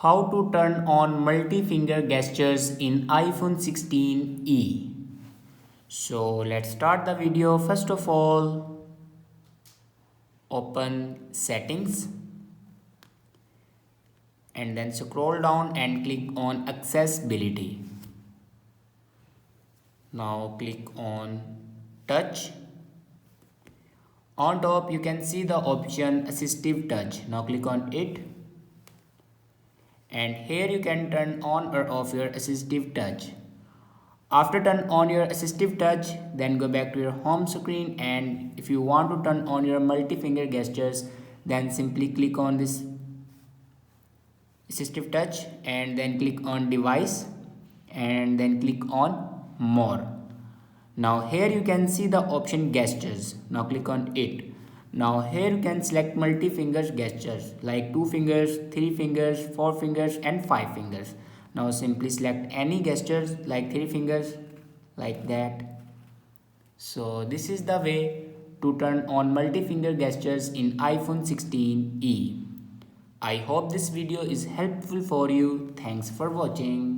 How to turn on multi-finger gestures in iPhone 16e. So let's start the video. First of all, open settings and then scroll down and click on accessibility. Now click on touch. On top you can see the option assistive touch. Now click on it. And here you can turn on or off your assistive touch. After turn on your assistive touch, then go back to your home screen, and if you want to turn on your multi-finger gestures, then simply click on this assistive touch and then click on device and then click on more. Now here you can see the option gestures. Now click on it. Now here you can select multi-fingers gestures like 2 fingers, 3 fingers, 4 fingers and 5 fingers. Now simply select any gestures like 3 fingers like that. So this is the way to turn on multi-finger gestures in iPhone 16e. I hope this video is helpful for you. Thanks for watching.